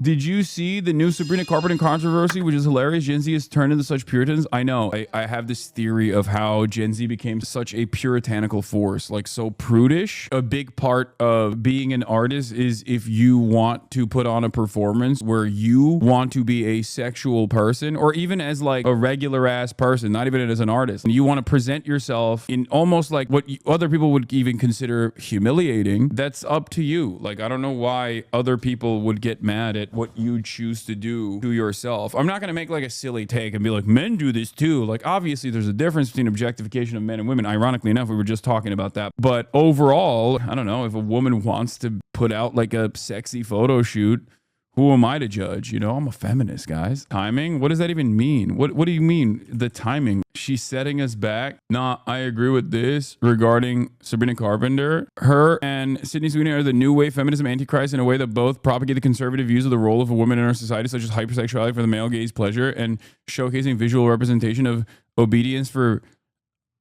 Did you see the new Sabrina Carpenter controversy, which is hilarious? Gen Z has turned into such Puritans. I know. I have this theory of how Gen Z became such a puritanical force, like so prudish. A big part of being an artist is if you want to put on a performance where you want to be a sexual person, or even as like a regular ass person, not even as an artist. And you want to present yourself in almost like what other people would even consider humiliating. That's up to you. Like, I don't know why other people would get mad at what you choose to do to yourself. I'm not going to make like a silly take and be like, men do this too. Like, obviously there's a difference between objectification of men and women. Ironically enough, we were just talking about that. But overall, I don't know, if a woman wants to put out like a sexy photo shoot, who am I to judge? You know, I'm a feminist, guys. Timing? What does that even mean? What do you mean, the timing? She's setting us back. Nah, I agree with this regarding Sabrina Carpenter. Her and Sydney Sweeney are the new wave feminism antichrist in a way that both propagate the conservative views of the role of a woman in our society, such as hypersexuality for the male gaze pleasure and showcasing visual representation of obedience for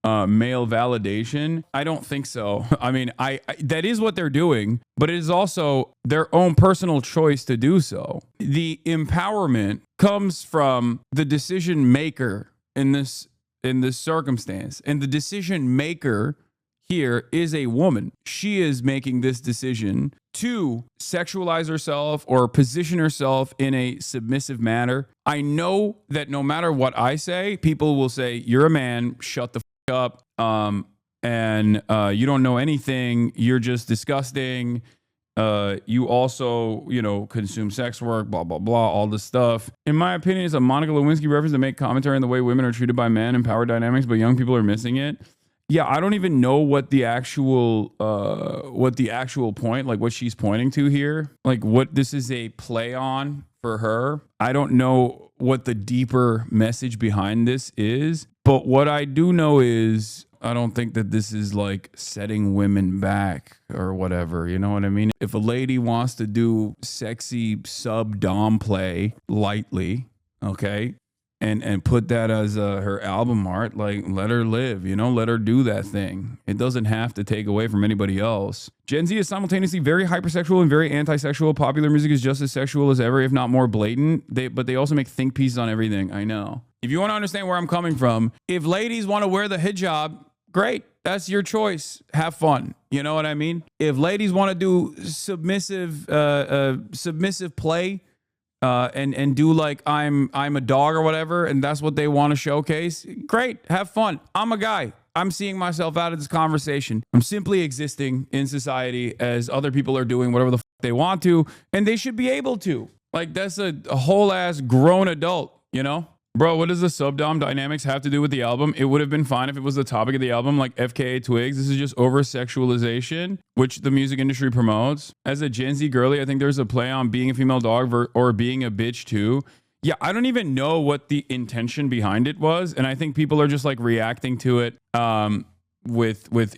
male validation. I don't think so. I mean, I that is what they're doing, but it is also their own personal choice to do so. The empowerment comes from the decision maker in this circumstance, and the decision maker here is a woman. She is making this decision to sexualize herself or position herself in a submissive manner. I know that no matter what I say, people will say, "You're a man, shut the up, and you don't know anything, you're just disgusting, you also, you know, consume sex work, blah blah blah, all this stuff." In my opinion, it's a Monica Lewinsky reference to make commentary on the way women are treated by men and power dynamics, but young people are missing it. Yeah, I don't even know what the actual point, like what she's pointing to here, like what this is a play on for her. I don't know what the deeper message behind this is, but what I do know is I don't think that this is like setting women back or whatever. You know what I mean? If a lady wants to do sexy sub-dom play lightly, okay, and put that as her album art, like, let her live, you know, let her do that thing. It doesn't have to take away from anybody else. Gen Z is simultaneously very hypersexual and very anti-sexual. Popular music is just as sexual as ever, if not more blatant. But they also make think pieces on everything. I know. If you want to understand where I'm coming from, if ladies want to wear the hijab, great. That's your choice. Have fun. You know what I mean? If ladies want to do submissive play, and do like I'm a dog or whatever, and that's what they want to showcase, great, have fun. I'm a guy. I'm seeing myself out of this conversation. I'm simply existing in society as other people are doing whatever the they want to, and they should be able to. Like, that's a whole ass grown adult, you know? Bro, what does the sub-dom dynamics have to do with the album? It would have been fine if it was the topic of the album, like FKA Twigs. This is just over-sexualization, which the music industry promotes. As a Gen Z girly, I think there's a play on being a female dog or being a bitch too. Yeah, I don't even know what the intention behind it was, and I think people are just like reacting to it with an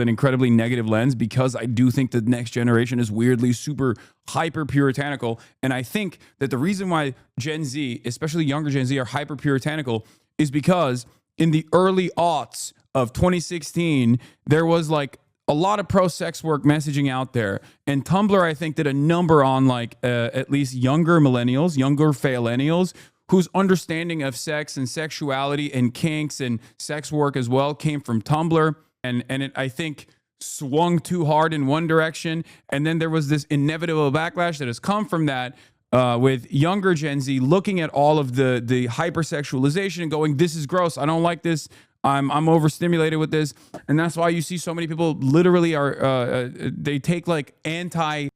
incredibly negative lens, because I do think the next generation is weirdly super hyper puritanical. And I think that the reason why Gen Z, especially younger Gen Z, are hyper puritanical is because in the early aughts of 2016, there was like a lot of pro-sex work messaging out there. And Tumblr, I think, did a number on like at least younger millennials, younger faillennials, whose understanding of sex and sexuality and kinks and sex work as well came from Tumblr. And it, I think, swung too hard in one direction. And then there was this inevitable backlash that has come from that with younger Gen Z looking at all of the hypersexualization and going, this is gross. I don't like this. I'm overstimulated with this. And that's why you see so many people literally are, they take like anti-porn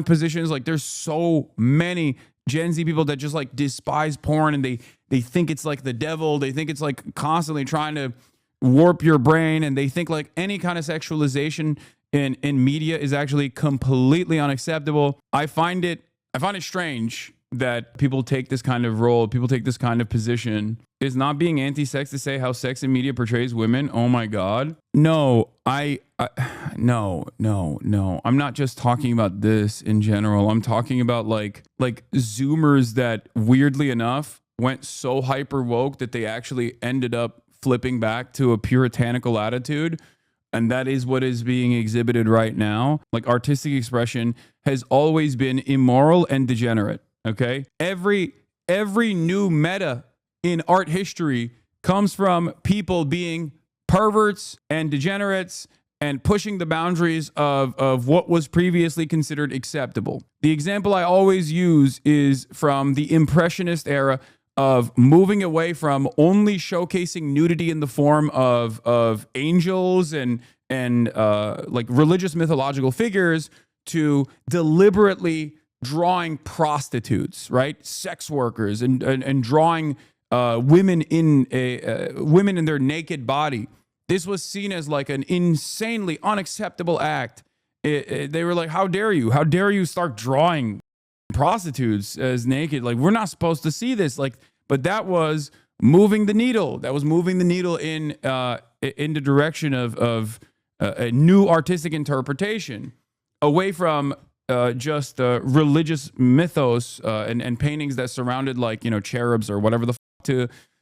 positions. Like, there's so many Gen Z people that just like despise porn, and they think it's like the devil. They think it's like constantly trying to warp your brain, and they think like any kind of sexualization in media is actually completely unacceptable. I find it strange that people take this kind of role, people take this kind of position. Is not being anti-sex to say how sex in media portrays women? Oh my God. No, no. I'm not just talking about this in general. I'm talking about like Zoomers that weirdly enough went so hyper woke that they actually ended up flipping back to a puritanical attitude And that is what is being exhibited right now. Like, artistic expression has always been immoral and degenerate. Okay. Every new meta in art history comes from people being perverts and degenerates and pushing the boundaries of what was previously considered acceptable. The example I always use is from the Impressionist era of moving away from only showcasing nudity in the form of angels and like religious mythological figures to deliberately drawing prostitutes, right? Sex workers, and drawing women in their naked body. This was seen as like an insanely unacceptable act. They were like, how dare you? How dare you start drawing prostitutes as naked? Like, we're not supposed to see this. Like, but that was moving the needle. That was moving the needle in the direction of a new artistic interpretation, away from just religious mythos and paintings that surrounded, like, you know, cherubs or whatever the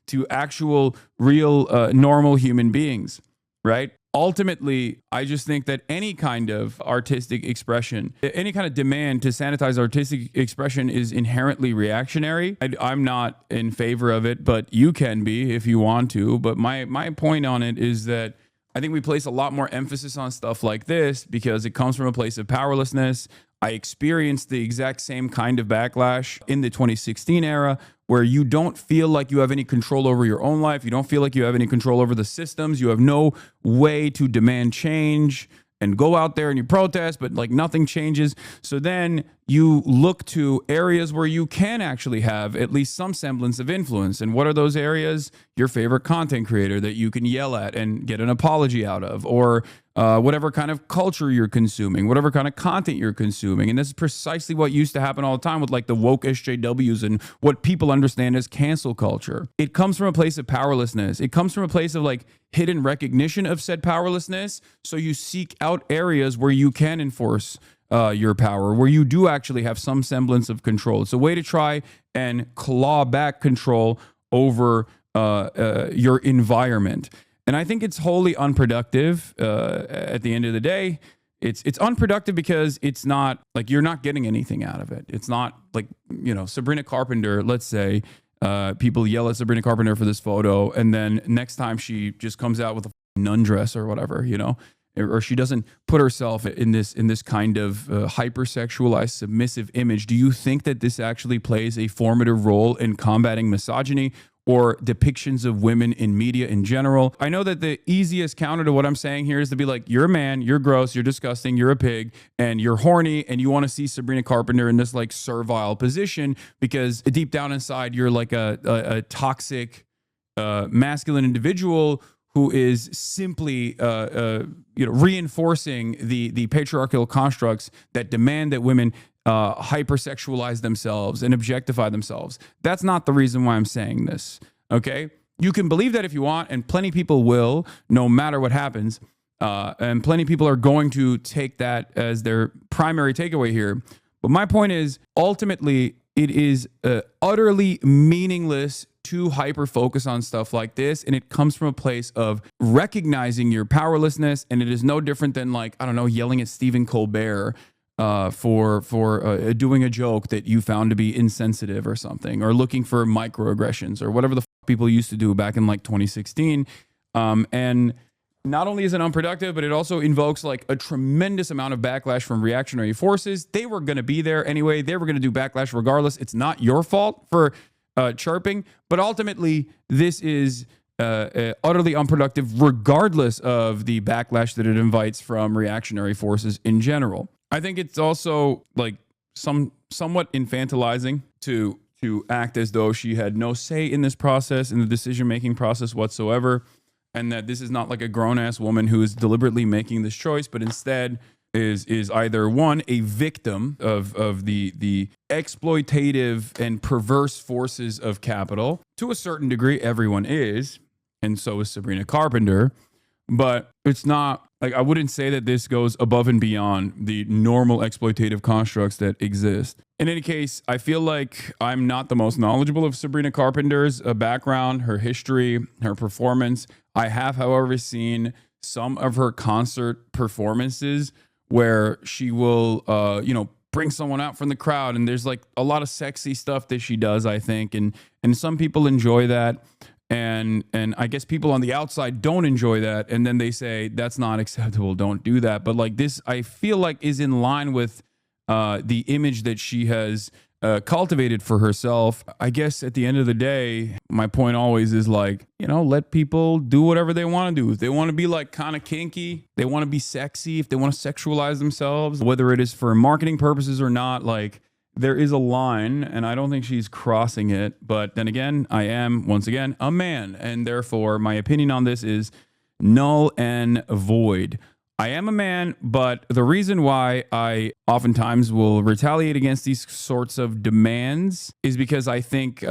to actual real normal human beings, right? Ultimately, I just think that any kind of artistic expression, any kind of demand to sanitize artistic expression is inherently reactionary. I'm not in favor of it, but you can be if you want to. But my point on it is that I think we place a lot more emphasis on stuff like this because it comes from a place of powerlessness. I experienced the exact same kind of backlash in the 2016 era, where you don't feel like you have any control over your own life. You don't feel like you have any control over the systems. You have no way to demand change and go out there and you protest, but like nothing changes. So then you look to areas where you can actually have at least some semblance of influence. And what are those areas? Your favorite content creator that you can yell at and get an apology out of, or whatever kind of culture you're consuming, whatever kind of content you're consuming. And this is precisely what used to happen all the time with like the woke SJWs and what people understand as cancel culture. It comes from a place of powerlessness. It comes from a place of like hidden recognition of said powerlessness. So you seek out areas where you can enforce your power, where you do actually have some semblance of control. It's a way to try and claw back control over your environment. And I think it's wholly unproductive at the end of the day. It's unproductive because it's not like you're not getting anything out of it. It's not like, you know, Sabrina Carpenter, let's say, people yell at Sabrina Carpenter for this photo, and then next time she just comes out with a nun dress or whatever, you know, or she doesn't put herself in this kind of hypersexualized submissive image. Do you think that this actually plays a formative role in combating misogyny or depictions of women in media in general? I know that the easiest counter to what I'm saying here is to be like, you're a man, you're gross, you're disgusting, you're a pig, and you're horny, and you want to see Sabrina Carpenter in this like servile position because deep down inside you're like a toxic masculine individual who is simply reinforcing the patriarchal constructs that demand that women hypersexualize themselves and objectify themselves. That's not the reason why I'm saying this, okay? You can believe that if you want, and plenty of people will, no matter what happens, and plenty of people are going to take that as their primary takeaway here. But my point is, ultimately, it is utterly meaningless to hyper-focus on stuff like this, and it comes from a place of recognizing your powerlessness, and it is no different than, like, I don't know, yelling at Stephen Colbert for doing a joke that you found to be insensitive or something, or looking for microaggressions or whatever the people used to do back in like 2016. And not only is it unproductive, but it also invokes like a tremendous amount of backlash from reactionary forces. They were going to be there anyway. They were going to do backlash regardless. It's not your fault for chirping, but ultimately this is utterly unproductive regardless of the backlash that it invites from reactionary forces in general. I think it's also like somewhat infantilizing to act as though she had no say in this process, in the decision-making process whatsoever, and that this is not like a grown-ass woman who is deliberately making this choice, but instead is either one, a victim of the exploitative and perverse forces of capital. To a certain degree, everyone is, and so is Sabrina Carpenter, but it's not like, I wouldn't say that this goes above and beyond the normal exploitative constructs that exist. In any case, I feel like I'm not the most knowledgeable of Sabrina Carpenter's background, her history, her performance. I have, however, seen some of her concert performances where she will, bring someone out from the crowd, and there's like a lot of sexy stuff that she does, I think, and some people enjoy that, and I guess people on the outside don't enjoy that, and then they say that's not acceptable, don't do that. But like this, I feel like is in line with the image that she has cultivated for herself. I guess at the end of the day, my point always is like, let people do whatever they want to do. If they want to be like kind of kinky, they want to be sexy, if they want to sexualize themselves, whether it is for marketing purposes or not, like there is a line, and I don't think she's crossing it. But then again, I am, once again, a man, and therefore my opinion on this is null and void. I am a man, but the reason why I oftentimes will retaliate against these sorts of demands is because I think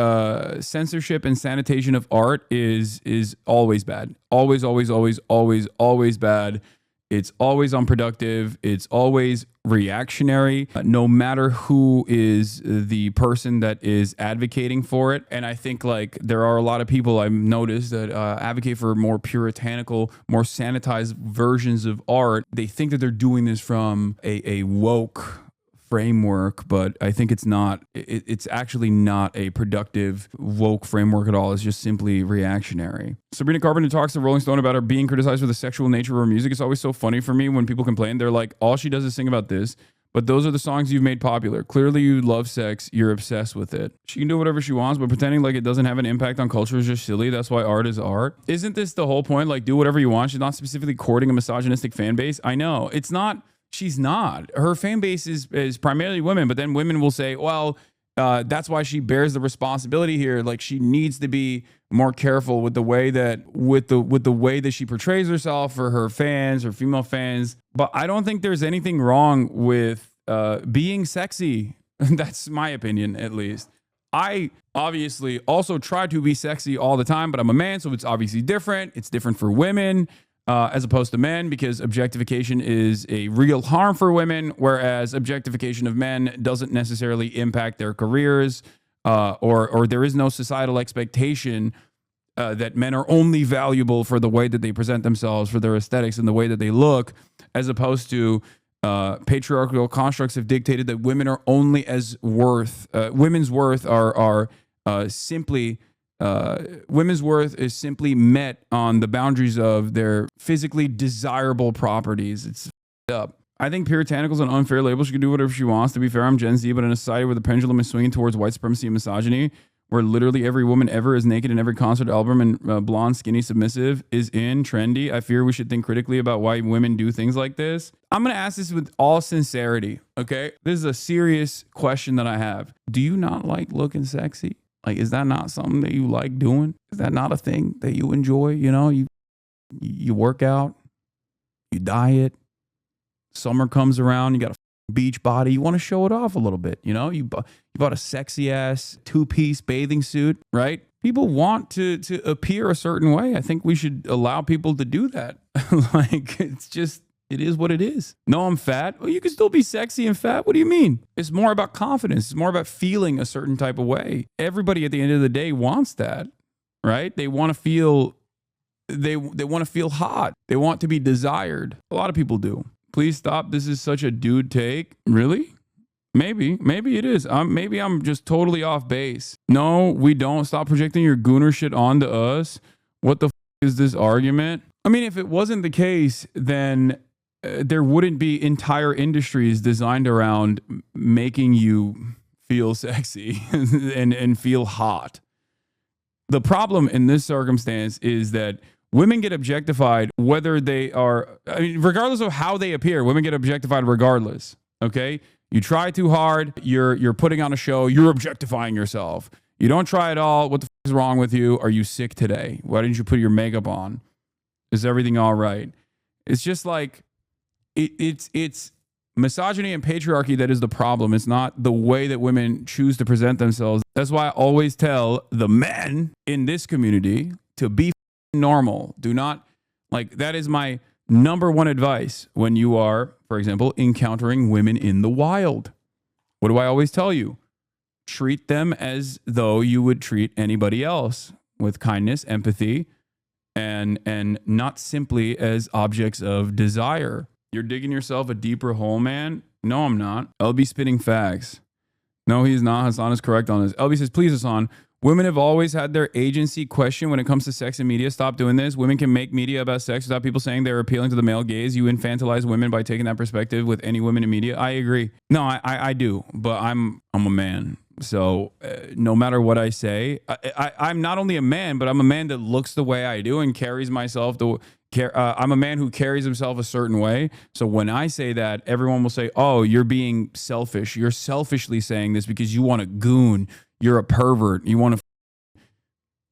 censorship and sanitation of art is always bad. Always, always, always, always, always bad. It's always unproductive. It's always reactionary, no matter who is the person that is advocating for it. And I think like there are a lot of people I've noticed that advocate for more puritanical, more sanitized versions of art. They think that they're doing this from a woke framework, but I think it's not. It's actually not a productive woke framework at all. It's just simply reactionary. Sabrina Carpenter talks to Rolling Stone about her being criticized for the sexual nature of her music. It's always so funny for me when people complain. They're like, all she does is sing about this, but those are the songs you've made popular. Clearly you love sex. You're obsessed with it. She can do whatever she wants, but pretending like it doesn't have an impact on culture is just silly. That's why art is art. Isn't this the whole point? Like, do whatever you want. She's not specifically courting a misogynistic fan base. I know. It's not. She's not. Her fan base is primarily women, but then women will say, well, that's why she bears the responsibility here. Like she needs to be more careful with the way that with the way that she portrays herself for her fans or female fans. But I don't think there's anything wrong with being sexy. That's my opinion, at least. I obviously also try to be sexy all the time, but I'm a man, so it's obviously different. It's different for women. As opposed to men, because objectification is a real harm for women, whereas objectification of men doesn't necessarily impact their careers, or there is no societal expectation that men are only valuable for the way that they present themselves, for their aesthetics and the way that they look, as opposed to patriarchal constructs have dictated that women are only as worth. Women's worth are simply. Women's worth is simply met on the boundaries of their physically desirable properties. It's up. I think Puritanical is an unfair label. She can do whatever she wants. To be fair, I'm Gen Z, but in a society where the pendulum is swinging towards white supremacy and misogyny, where literally every woman ever is naked in every concert album and blonde, skinny, submissive is in trendy, I fear we should think critically about why women do things like this. I'm going to ask this with all sincerity, okay? This is a serious question that I have. Do you not like looking sexy? Like, is that not something that you like doing? Is that not a thing that you enjoy? You work out, you diet, summer comes around, you got a beach body, you want to show it off a little bit. You bought a sexy ass 2-piece bathing suit, right? People want to appear a certain way. I think we should allow people to do that. Like, it is what it is. No, I'm fat. Well, you can still be sexy and fat. What do you mean? It's more about confidence. It's more about feeling a certain type of way. Everybody at the end of the day wants that, right? They want to feel, they want to feel hot. They want to be desired. A lot of people do. Please stop. This is such a dude take. Really? Maybe it is. Maybe I'm just totally off base. No, we don't. Stop projecting your gooner shit onto us. What the is this argument? I mean, if it wasn't the case, then there wouldn't be entire industries designed around making you feel sexy and feel hot. The problem in this circumstance is that women get objectified whether they are, regardless of how they appear, women get objectified regardless. Okay? You try too hard, you're putting on a show, you're objectifying yourself. You don't try at all, what the is wrong with you? Are you sick today? Why didn't you put your makeup on? Is everything all right? It's just like, it's misogyny and patriarchy that is the problem. It's not the way that women choose to present themselves. That's why I always tell the men in this community to be normal. Do not, like, that is my number one advice when you are, for example, encountering women in the wild. What do I always tell you? Treat them as though you would treat anybody else, with kindness, empathy, and not simply as objects of desire. You're digging yourself a deeper hole, man. No, I'm not. LB spitting facts. No, he's not. Hasan is correct on this. LB says, please, Hasan, women have always had their agency questioned when it comes to sex and media. Stop doing this. Women can make media about sex without people saying they're appealing to the male gaze. You infantilize women by taking that perspective with any women in media. I agree. No, I do, but I'm a man. So no matter what I say, I'm not only a man, but I'm a man that looks the way I do and carries myself I'm a man who carries himself a certain way. So when I say that, everyone will say, oh, you're being selfish. You're selfishly saying this because you want a goon. You're a pervert. You want to.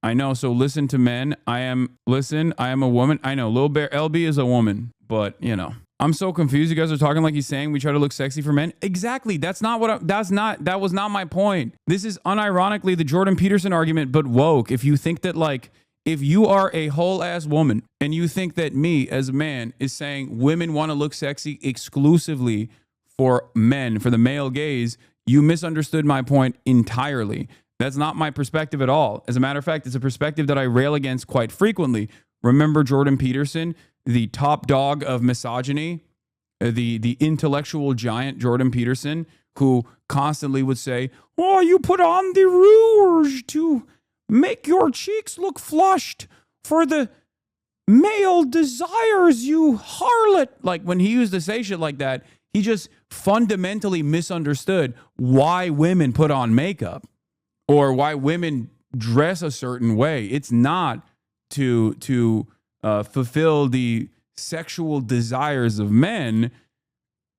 I know. So listen to men. I am a woman. I know. Lil Bear LB is a woman, but you know, I'm so confused. You guys are talking like he's saying we try to look sexy for men. Exactly. That was not my point. This is unironically the Jordan Peterson argument, but woke. If you think that if you are a whole ass woman and you think that me as a man is saying women want to look sexy exclusively for men, for the male gaze, you misunderstood my point entirely. That's not my perspective at all. As a matter of fact, it's a perspective that I rail against quite frequently. Remember Jordan Peterson, the top dog of misogyny, the intellectual giant Jordan Peterson, who constantly would say, oh, you put on the rouge to make your cheeks look flushed for the male desires, you harlot. Like when he used to say shit like that, he just fundamentally misunderstood why women put on makeup or why women dress a certain way. It's not to fulfill the sexual desires of men.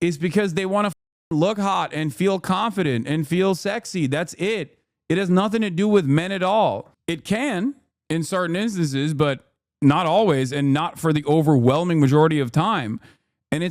It's because they want to look hot and feel confident and feel sexy. That's it. It has nothing to do with men at all. It can in certain instances, but not always, and not for the overwhelming majority of time. And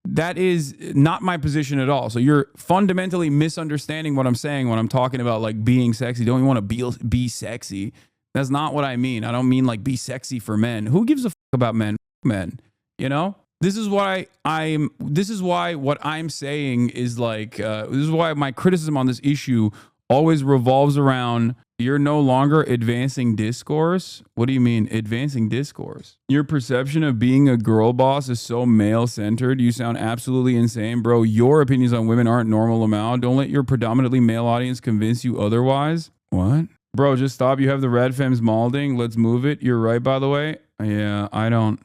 that is not my position at all. So you're fundamentally misunderstanding what I'm saying when I'm talking about like being sexy. Don't you want to be sexy? That's not what I mean. I don't mean like be sexy for men. Who gives a fuck about men? Men, you know? This is why what I'm saying is like, this is why my criticism on this issue always revolves around you're no longer advancing discourse. What do you mean advancing discourse? Your perception of being a girl boss is so male-centered. You sound absolutely insane, bro. Your opinions on women aren't normal amount. Don't let your predominantly male audience convince you otherwise. What? Bro, just stop. You have the red femmes malding. Let's move it. You're right, by the way. Yeah, I don't.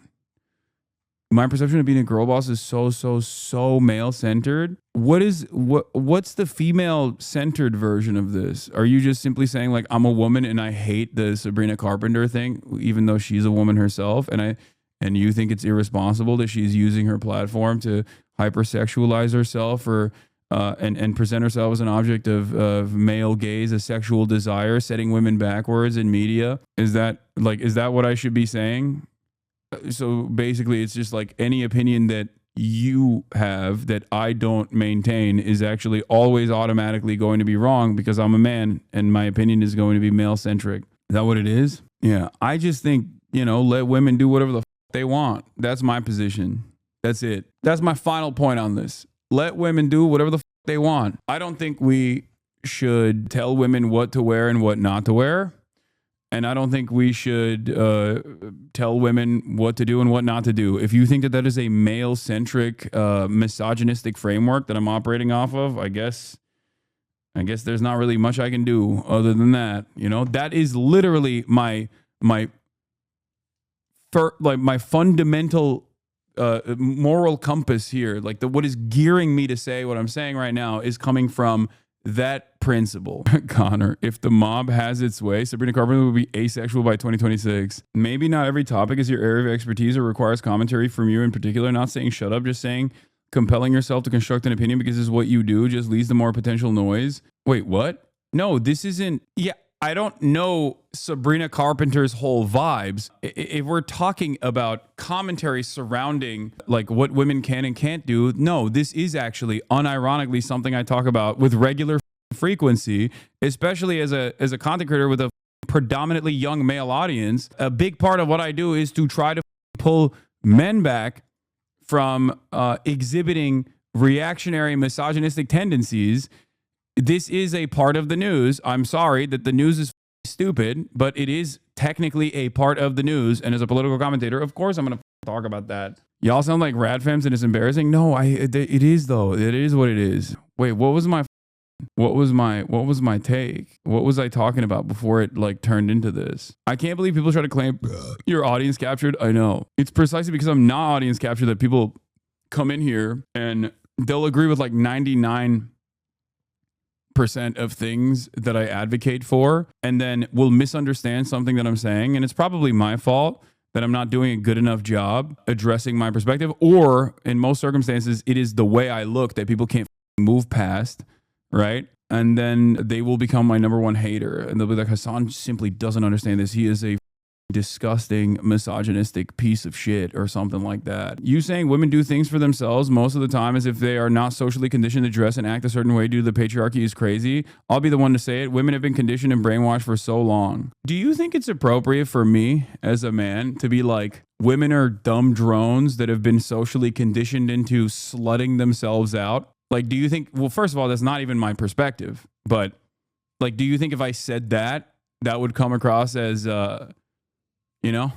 My perception of being a girl boss is so male-centered. What's the female-centered version of this? Are you just simply saying like I'm a woman and I hate the Sabrina Carpenter thing, even though she's a woman herself, and you think it's irresponsible that she's using her platform to hypersexualize herself or and present herself as an object of male gaze, a sexual desire, setting women backwards in media? Is that what I should be saying? So basically, it's just like any opinion that you have that I don't maintain is actually always automatically going to be wrong because I'm a man and my opinion is going to be male-centric. Is that what it is? Yeah. I just think, let women do whatever the f they want. That's my position. That's it. That's my final point on this. Let women do whatever the f they want. I don't think we should tell women what to wear and what not to wear. And I don't think we should tell women what to do and what not to do. If you think that that is a male-centric, misogynistic framework that I'm operating off of, I guess there's not really much I can do other than that. That is literally my fundamental moral compass here. Like what is gearing me to say what I'm saying right now is coming from that principle. Connor, if the mob has its way, Sabrina Carpenter will be asexual by 2026. Maybe not every topic is your area of expertise or requires commentary from you in particular. Not saying shut up, just saying compelling yourself to construct an opinion because this is what you do just leads to more potential noise. Wait, what? No, this isn't. Yeah, I don't know Sabrina Carpenter's whole vibes. If we're talking about commentary surrounding like what women can and can't do, no, this is actually unironically something I talk about with regular frequency, especially as a content creator with a predominantly young male audience. A big part of what I do is to try to pull men back from exhibiting reactionary misogynistic tendencies. This is a part of the news. I'm sorry that the news is stupid, but it is technically a part of the news. And as a political commentator, of course, I'm going to talk about that. Y'all sound like radfems and it's embarrassing. No, it is though. It is what it is. Wait, what was my take? What was I talking about before it like turned into this? I can't believe people try to claim you're audience captured. I know. It's precisely because I'm not audience captured that people come in here and they'll agree with like 99% of things that I advocate for, and then will misunderstand something that I'm saying. And it's probably my fault that I'm not doing a good enough job addressing my perspective, or in most circumstances, it is the way I look that people can't move past. Right? And then they will become my number one hater. And they'll be like, Hasan simply doesn't understand this. He is a disgusting, misogynistic piece of shit or something like that. You saying women do things for themselves most of the time as if they are not socially conditioned to dress and act a certain way due to the patriarchy is crazy. I'll be the one to say it. Women have been conditioned and brainwashed for so long. Do you think it's appropriate for me as a man to be like, women are dumb drones that have been socially conditioned into slutting themselves out? Like, do you think, well, first of all, that's not even my perspective, but like, do you think if I said that, that would come across as, you know,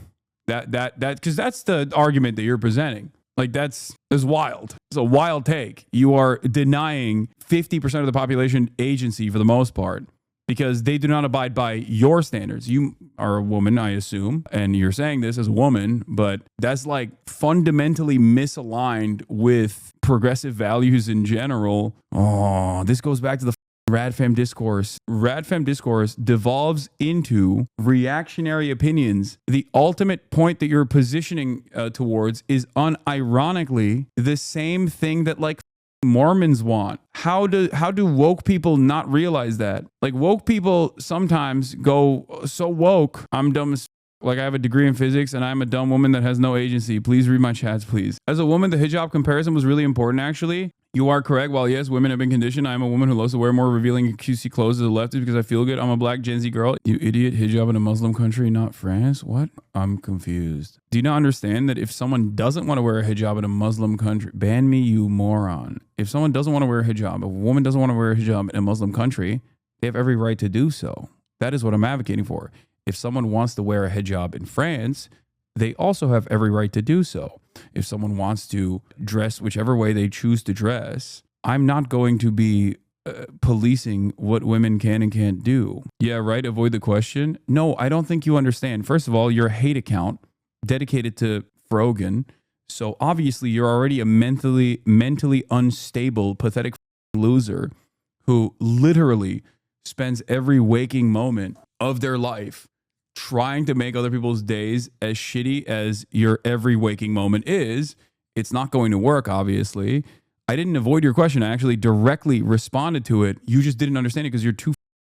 because that's the argument that you're presenting. Like, that's wild. It's a wild take. You are denying 50% of the population agency for the most part because they do not abide by your standards. You are a woman, I assume, and you're saying this as a woman, but that's like fundamentally misaligned with progressive values in general. Oh, this goes back to the radfem discourse. Radfem discourse devolves into reactionary opinions. The ultimate point that you're positioning towards is unironically the same thing that like Mormons want. How do woke people not realize that? Like, woke people sometimes go so woke, I'm dumb as like I have a degree in physics and I'm a dumb woman that has no agency. Please read my chats, please. As a woman, the hijab comparison was really important, actually. You are correct. While yes, women have been conditioned, I am a woman who loves to wear more revealing QC clothes as a leftist because I feel good. I'm a black Gen Z girl. You idiot, hijab in a Muslim country, not France? What? I'm confused. Do you not understand that if someone doesn't want to wear a hijab in a Muslim country, ban me, you moron. If someone doesn't want to wear a hijab, if a woman doesn't want to wear a hijab in a Muslim country, they have every right to do so. That is what I'm advocating for. If someone wants to wear a hijab in France, they also have every right to do so. If someone wants to dress whichever way they choose to dress, I'm not going to be policing what women can and can't do. Yeah, right? Avoid the question. No, I don't think you understand. First of all, you're a hate account dedicated to Frogan. So obviously you're already a mentally unstable, pathetic loser who literally spends every waking moment of their life trying to make other people's days as shitty as your every waking moment is. It's not going to work, obviously. I didn't avoid your question. I actually directly responded to it. You just didn't understand it because you're too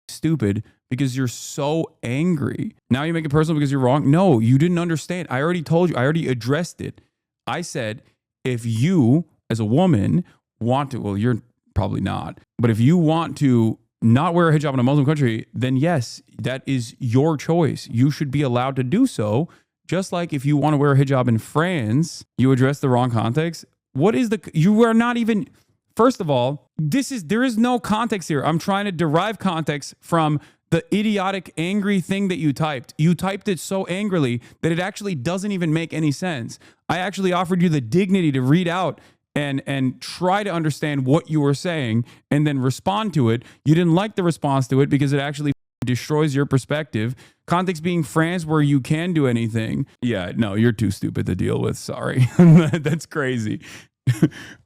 stupid, because you're so angry. Now you make it personal because you're wrong. No, you didn't understand. I already told you. I already addressed it. I said, if you as a woman want to, well, you're probably not, but if you want to not wear a hijab in a Muslim country, then yes, that is your choice. You should be allowed to do so. Just like if you want to wear a hijab in France, you address the wrong context. You are not even, first of all, there is no context here. I'm trying to derive context from the idiotic, angry thing that you typed. You typed it so angrily that it actually doesn't even make any sense. I actually offered you the dignity to read out and try to understand what you were saying and then respond to it. You didn't like the response to it because it actually destroys your perspective. Context being France, where you can do anything. Yeah, no, you're too stupid to deal with. Sorry. That's crazy.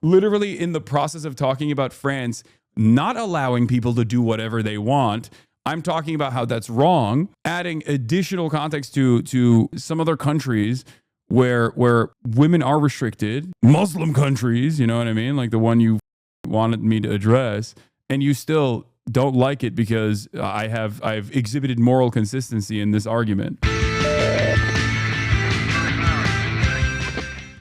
Literally in the process of talking about France not allowing people to do whatever they want, I'm talking about how that's wrong, adding additional context to some other countries where women are restricted, Muslim countries, you know what I mean? Like the one you wanted me to address, and you still don't like it because I've exhibited moral consistency in this argument.